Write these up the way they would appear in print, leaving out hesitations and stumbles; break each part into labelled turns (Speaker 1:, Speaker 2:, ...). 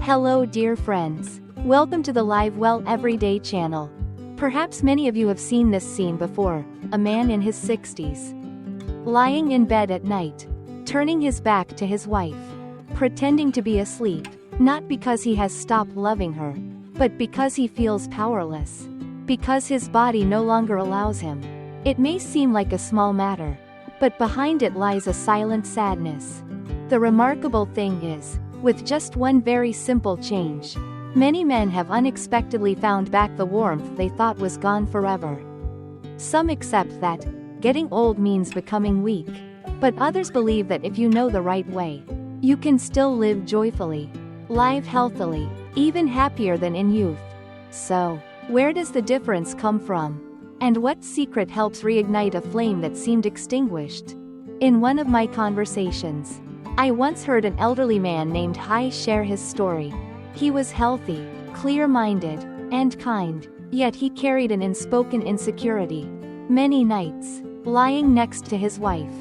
Speaker 1: Hello dear friends. Welcome to the Live Well Everyday channel. Perhaps many of you have seen this scene before, a man in his 60s. Lying in bed at night, turning his back to his wife, pretending to be asleep, not because he has stopped loving her, but because he feels powerless. Because his body no longer allows him. It may seem like a small matter, but behind it lies a silent sadness. The remarkable thing is, with just one very simple change, many men have unexpectedly found back the warmth they thought was gone forever. Some accept that getting old means becoming weak, but others believe that if you know the right way, you can still live joyfully, live healthily, even happier than in youth. So, where does the difference come from? And what secret helps reignite a flame that seemed extinguished? In one of my conversations, I once heard an elderly man named Hai share his story. He was healthy, clear-minded, and kind, yet he carried an unspoken insecurity. Many nights, lying next to his wife,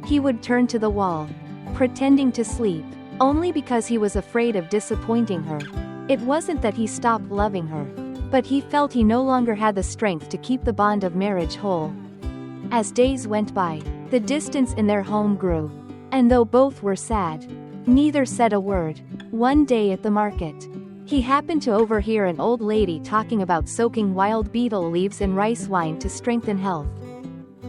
Speaker 1: he would turn to the wall, pretending to sleep, only because he was afraid of disappointing her. It wasn't that he stopped loving her, but he felt he no longer had the strength to keep the bond of marriage whole. As days went by, the distance in their home grew. And though both were sad, neither said a word. One day at the market, he happened to overhear an old lady talking about soaking wild beetle leaves in rice wine to strengthen health.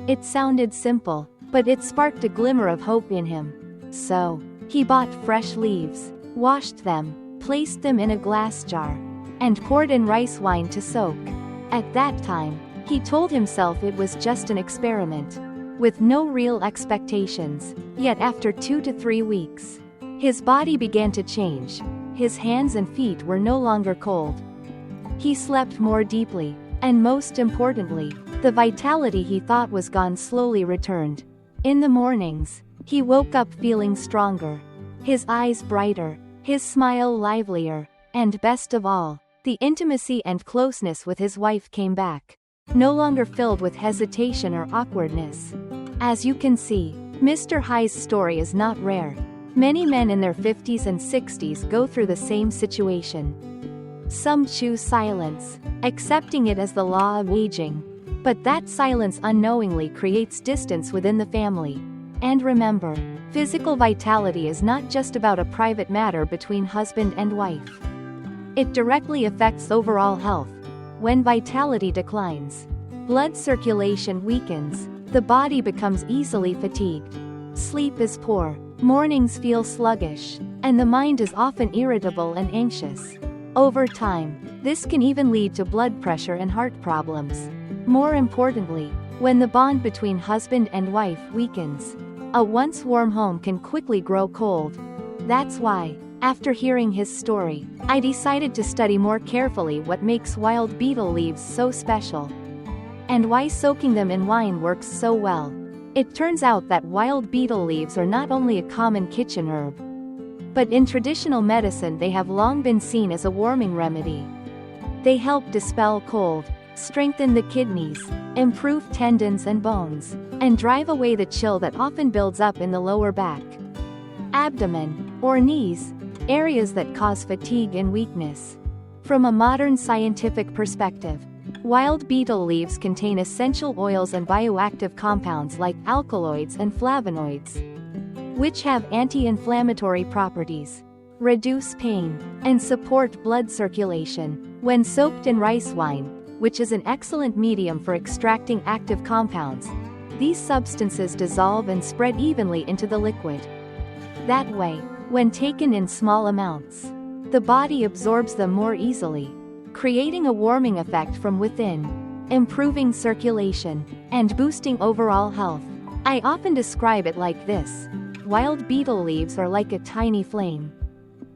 Speaker 1: It sounded simple, but it sparked a glimmer of hope in him. So, he bought fresh leaves, washed them, placed them in a glass jar, and poured in rice wine to soak. At that time, he told himself it was just an experiment, with no real expectations. Yet after 2 to 3 weeks, his body began to change. His hands and feet were no longer cold. He slept more deeply, and most importantly, the vitality he thought was gone slowly returned. In the mornings, he woke up feeling stronger, his eyes brighter, his smile livelier, and best of all, the intimacy and closeness with his wife came back, no longer filled with hesitation or awkwardness. As you can see, Mr. Hai's story is not rare. Many men in their 50s and 60s go through the same situation. Some choose silence, accepting it as the law of aging. But that silence unknowingly creates distance within the family. And remember, physical vitality is not just about a private matter between husband and wife. It directly affects overall health. When vitality declines, blood circulation weakens, the body becomes easily fatigued, sleep is poor, mornings feel sluggish, and the mind is often irritable and anxious. Over time, this can even lead to blood pressure and heart problems. More importantly, when the bond between husband and wife weakens, a once warm home can quickly grow cold. That's why, after hearing his story, I decided to study more carefully what makes wild beetle leaves so special, and why soaking them in wine works so well. It turns out that wild beetle leaves are not only a common kitchen herb, but in traditional medicine they have long been seen as a warming remedy. They help dispel cold, strengthen the kidneys, improve tendons and bones, and drive away the chill that often builds up in the lower back, abdomen, or knees, areas that cause fatigue and weakness. From a modern scientific perspective, wild beetle leaves contain essential oils and bioactive compounds like alkaloids and flavonoids, which have anti-inflammatory properties, reduce pain, and support blood circulation. When soaked in rice wine, which is an excellent medium for extracting active compounds, these substances dissolve and spread evenly into the liquid. That way, when taken in small amounts, the body absorbs them more easily, creating a warming effect from within, improving circulation, and boosting overall health. I often describe it like this: wild beetle leaves are like a tiny flame,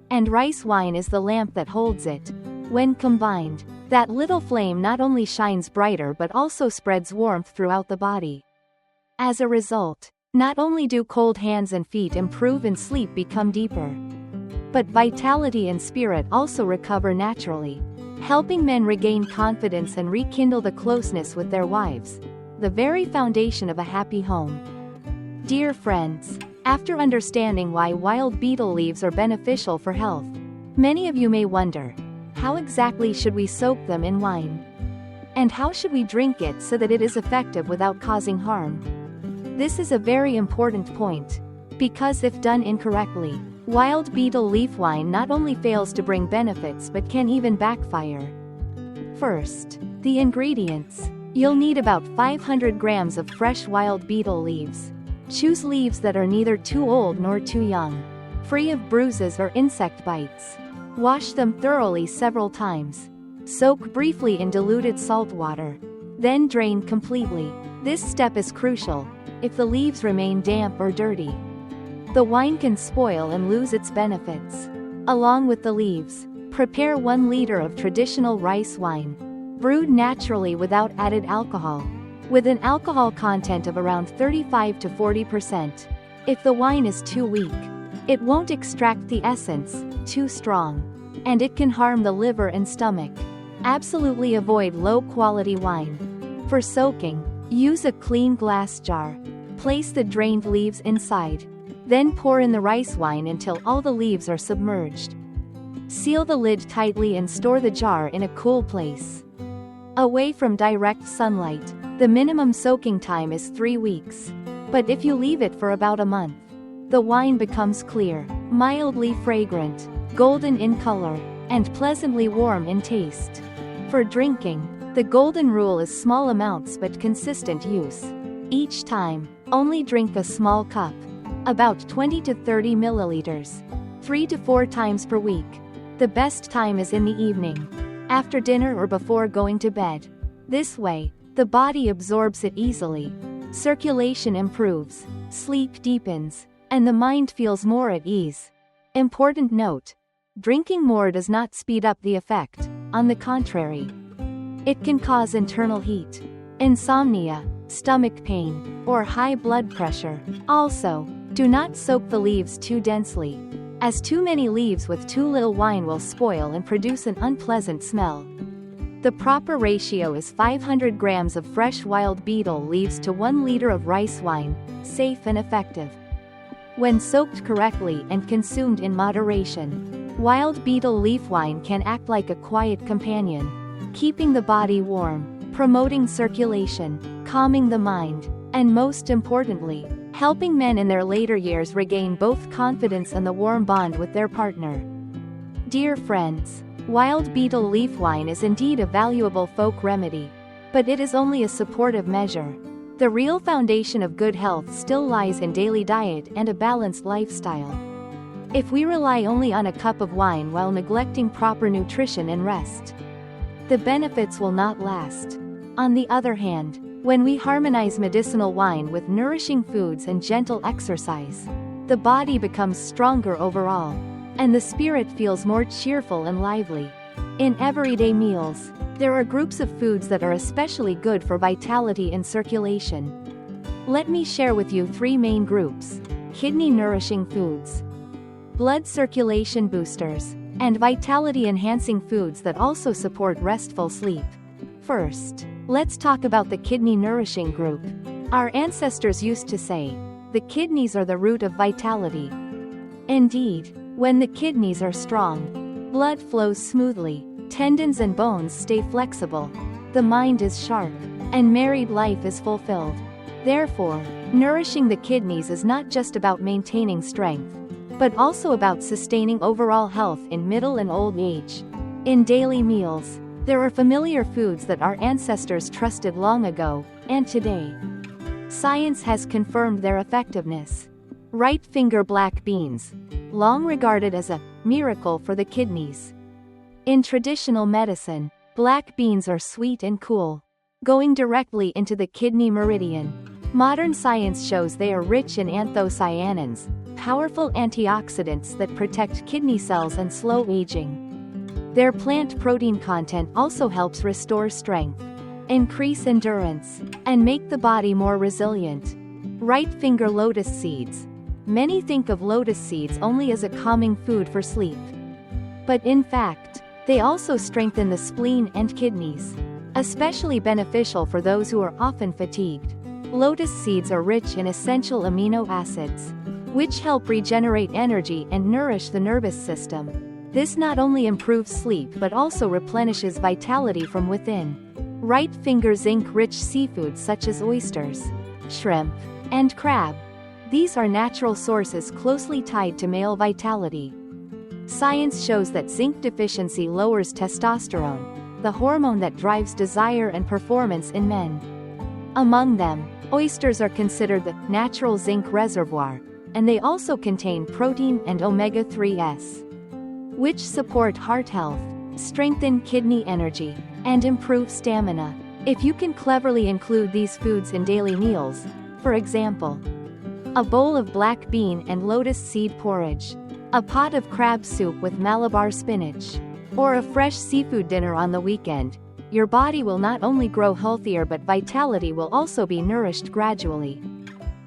Speaker 1: and rice wine is the lamp that holds it. When combined, that little flame not only shines brighter but also spreads warmth throughout the body. As a result, not only do cold hands and feet improve and sleep become deeper, but vitality and spirit also recover naturally, helping men regain confidence and rekindle the closeness with their wives, the very foundation of a happy home. Dear friends, after understanding why wild beetle leaves are beneficial for health, Many of you may wonder, how exactly should we soak them in wine? And how should we drink it so that it is effective without causing harm? This is a very important point, because if done incorrectly, wild beetle leaf wine not only fails to bring benefits but can even backfire. First, the ingredients. You'll need about 500 grams of fresh wild beetle leaves. Choose leaves that are neither too old nor too young, free of bruises or insect bites. Wash them thoroughly several times. Soak briefly in diluted salt water. Then drain completely. This step is crucial. If the leaves remain damp or dirty, the wine can spoil and lose its benefits. Along with the leaves, prepare 1 liter of traditional rice wine, brewed naturally without added alcohol, with an alcohol content of around 35 to 40%. If the wine is too weak, it won't extract the essence, too strong, and it can harm the liver and stomach. Absolutely avoid low-quality wine. For soaking, use a clean glass jar. Place the drained leaves inside. Then pour in the rice wine until all the leaves are submerged. Seal the lid tightly and store the jar in a cool place, away from direct sunlight. The minimum soaking time is 3 weeks. But if you leave it for about a month, the wine becomes clear, mildly fragrant, golden in color, and pleasantly warm in taste. For drinking, the golden rule is small amounts but consistent use. Each time, only drink a small cup, about 20 to 30 milliliters, 3 to 4 times per week. The best time is in the evening, after dinner or before going to bed. This way, the body absorbs it easily, circulation improves, sleep deepens, and the mind feels more at ease. Important note: drinking more does not speed up the effect. On the contrary, it can cause internal heat, insomnia, stomach pain, or high blood pressure. Also, do not soak the leaves too densely, as too many leaves with too little wine will spoil and produce an unpleasant smell. The proper ratio is 500 grams of fresh wild beetle leaves to 1 liter of rice wine, safe and effective. When soaked correctly and consumed in moderation, wild beetle leaf wine can act like a quiet companion, keeping the body warm, promoting circulation, calming the mind, and most importantly, helping men in their later years regain both confidence and the warm bond with their partner. Dear friends, wild beetle leaf wine is indeed a valuable folk remedy, but it is only a supportive measure. The real foundation of good health still lies in daily diet and a balanced lifestyle. If we rely only on a cup of wine while neglecting proper nutrition and rest, the benefits will not last. On the other hand, when we harmonize medicinal wine with nourishing foods and gentle exercise, the body becomes stronger overall, and the spirit feels more cheerful and lively. In everyday meals, there are groups of foods that are especially good for vitality and circulation. Let me share with you 3 main groups: kidney-nourishing foods, blood circulation boosters, and vitality-enhancing foods that also support restful sleep. First, let's talk about the kidney-nourishing group. Our ancestors used to say, the kidneys are the root of vitality. Indeed, when the kidneys are strong, blood flows smoothly, tendons and bones stay flexible, the mind is sharp, and married life is fulfilled. Therefore, nourishing the kidneys is not just about maintaining strength, but also about sustaining overall health in middle and old age. In daily meals, there are familiar foods that our ancestors trusted long ago, and today, science has confirmed their effectiveness. Right finger black beans, long regarded as a miracle for the kidneys. In traditional medicine, black beans are sweet and cool, going directly into the kidney meridian. Modern science shows they are rich in anthocyanins, powerful antioxidants that protect kidney cells and slow aging. Their plant protein content also helps restore strength, increase endurance, and make the body more resilient. Right finger lotus seeds. Many think of lotus seeds only as a calming food for sleep. But in fact, they also strengthen the spleen and kidneys, especially beneficial for those who are often fatigued. Lotus seeds are rich in essential amino acids, which help regenerate energy and nourish the nervous system. This not only improves sleep but also replenishes vitality from within. Right finger zinc-rich seafoods such as oysters, shrimp, and crab. These are natural sources closely tied to male vitality. Science shows that zinc deficiency lowers testosterone, the hormone that drives desire and performance in men. Among them, oysters are considered the natural zinc reservoir, and they also contain protein and omega-3s, which support heart health, strengthen kidney energy, and improve stamina. If you can cleverly include these foods in daily meals, for example, a bowl of black bean and lotus seed porridge, a pot of crab soup with Malabar spinach, or a fresh seafood dinner on the weekend, your body will not only grow healthier but vitality will also be nourished gradually,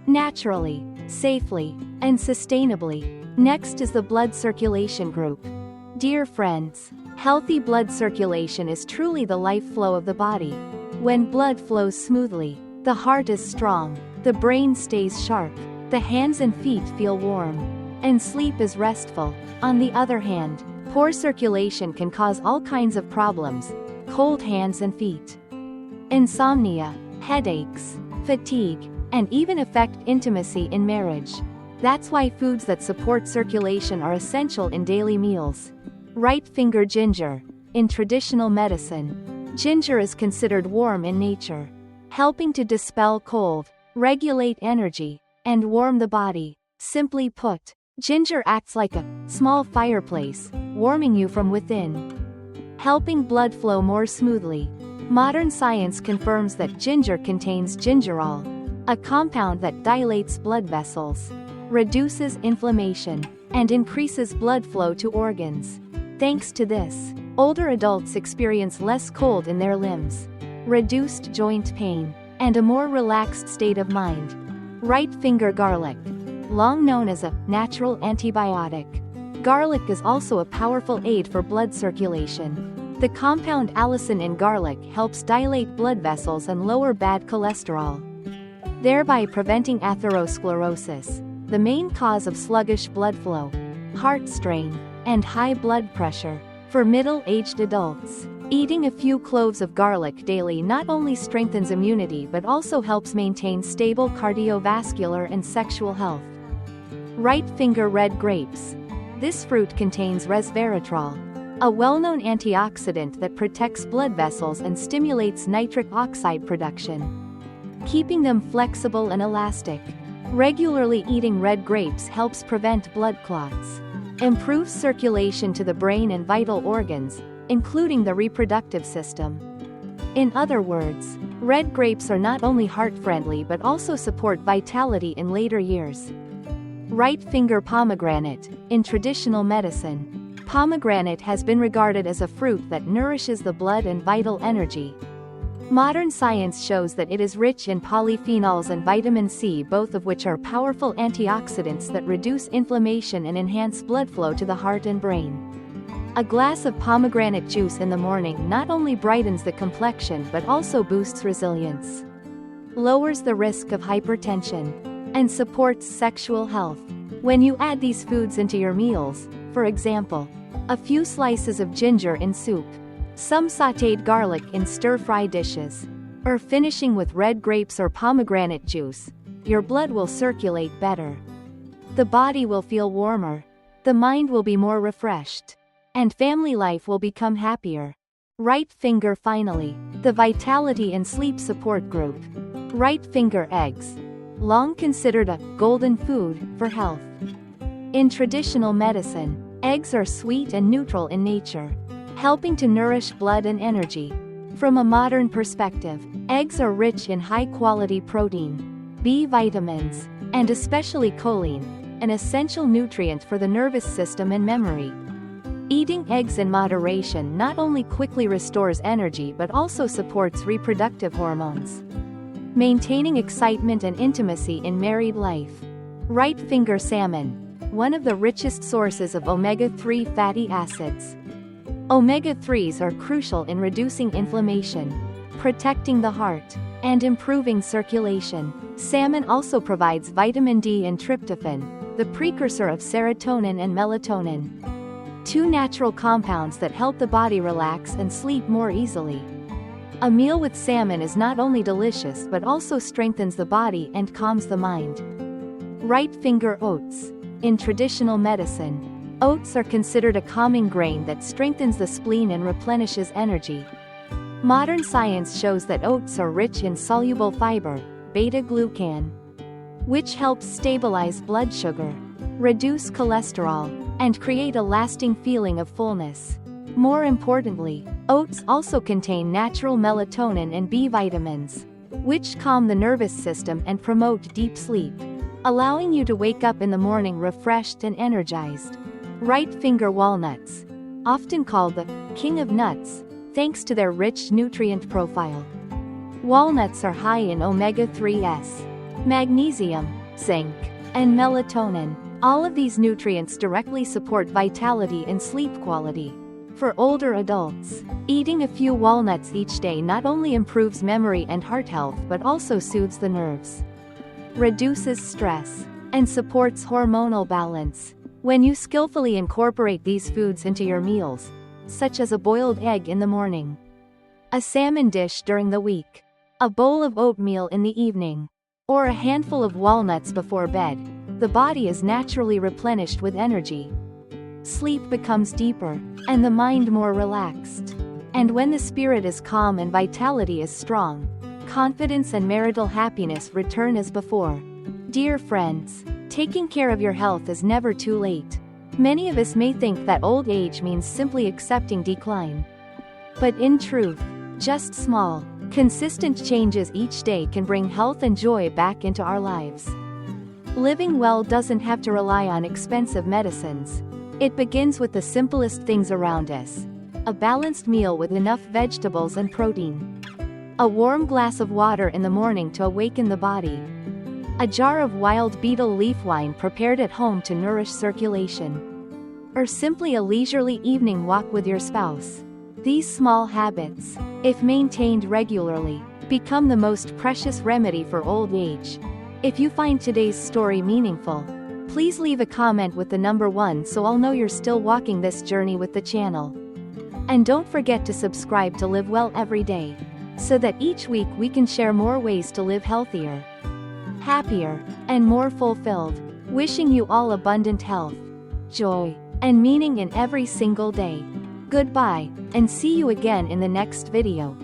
Speaker 1: naturally, safely, and sustainably. Next is the blood circulation group. Dear friends, healthy blood circulation is truly the life flow of the body. When blood flows smoothly, the heart is strong, the brain stays sharp, the hands and feet feel warm, and sleep is restful. On the other hand, poor circulation can cause all kinds of problems: cold hands and feet, insomnia, headaches, fatigue, and even affect intimacy in marriage. That's why foods that support circulation are essential in daily meals. Right finger ginger. In traditional medicine, ginger is considered warm in nature, helping to dispel cold, regulate energy, and warm the body. Simply put, ginger acts like a small fireplace, warming you from within, helping blood flow more smoothly. Modern science confirms that ginger contains gingerol, a compound that dilates blood vessels, reduces inflammation, and increases blood flow to organs. Thanks to this, older adults experience less cold in their limbs, reduced joint pain, and a more relaxed state of mind. Right finger garlic. Long known as a natural antibiotic, garlic is also a powerful aid for blood circulation. The compound allicin in garlic helps dilate blood vessels and lower bad cholesterol, thereby preventing atherosclerosis, the main cause of sluggish blood flow, heart strain, and high blood pressure. For middle-aged adults, eating a few cloves of garlic daily not only strengthens immunity but also helps maintain stable cardiovascular and sexual health. Right finger red grapes. This fruit contains resveratrol, a well-known antioxidant that protects blood vessels and stimulates nitric oxide production, keeping them flexible and elastic. Regularly eating red grapes helps prevent blood clots, improves circulation to the brain and vital organs, including the reproductive system. In other words, red grapes are not only heart-friendly but also support vitality in later years. Right finger pomegranate. In traditional medicine, pomegranate has been regarded as a fruit that nourishes the blood and vital energy. Modern science shows that it is rich in polyphenols and vitamin C, both of which are powerful antioxidants that reduce inflammation and enhance blood flow to the heart and brain. A glass of pomegranate juice in the morning not only brightens the complexion but also boosts resilience, lowers the risk of hypertension, and supports sexual health. When you add these foods into your meals, for example, a few slices of ginger in soup, some sautéed garlic in stir-fry dishes, or finishing with red grapes or pomegranate juice, your blood will circulate better. The body will feel warmer, the mind will be more refreshed, and family life will become happier. Right finger finally. The vitality and sleep support group. Right finger eggs. Long considered a golden food for health. In traditional medicine, eggs are sweet and neutral in nature, helping to nourish blood and energy. From a modern perspective, eggs are rich in high-quality protein, B vitamins, and especially choline, an essential nutrient for the nervous system and memory. Eating eggs in moderation not only quickly restores energy but also supports reproductive hormones, maintaining excitement and intimacy in married life. Right finger salmon. One of the richest sources of omega-3 fatty acids. Omega-3s are crucial in reducing inflammation, protecting the heart, and improving circulation. Salmon also provides vitamin D and tryptophan, the precursor of serotonin and melatonin, two natural compounds that help the body relax and sleep more easily. A meal with salmon is not only delicious but also strengthens the body and calms the mind. Right finger oats. In traditional medicine, oats are considered a calming grain that strengthens the spleen and replenishes energy. Modern science shows that oats are rich in soluble fiber, beta-glucan, which helps stabilize blood sugar, reduce cholesterol, and create a lasting feeling of fullness. More importantly, oats also contain natural melatonin and B vitamins, which calm the nervous system and promote deep sleep, allowing you to wake up in the morning refreshed and energized. Right finger walnuts. Often called the king of nuts, thanks to their rich nutrient profile. Walnuts are high in omega-3s, magnesium, zinc, and melatonin. All of these nutrients directly support vitality and sleep quality. For older adults, eating a few walnuts each day not only improves memory and heart health but also soothes the nerves, reduces stress, and supports hormonal balance. When you skillfully incorporate these foods into your meals, such as a boiled egg in the morning, a salmon dish during the week, a bowl of oatmeal in the evening, or a handful of walnuts before bed, the body is naturally replenished with energy. Sleep becomes deeper, and the mind more relaxed. And when the spirit is calm and vitality is strong, confidence and marital happiness return as before. Dear friends, taking care of your health is never too late. Many of us may think that old age means simply accepting decline. But in truth, just small, consistent changes each day can bring health and joy back into our lives. Living well doesn't have to rely on expensive medicines. It begins with the simplest things around us. A balanced meal with enough vegetables and protein. A warm glass of water in the morning to awaken the body. A jar of wild beetle leaf wine prepared at home to nourish circulation. Or simply a leisurely evening walk with your spouse. These small habits, if maintained regularly, become the most precious remedy for old age. If you find today's story meaningful, please leave a comment with the number 1 so I'll know you're still walking this journey with the channel. And don't forget to subscribe to Live Well Every Day, so that each week we can share more ways to live healthier, happier, and more fulfilled. Wishing you all abundant health, joy, and meaning in every single day. Goodbye, and see you again in the next video.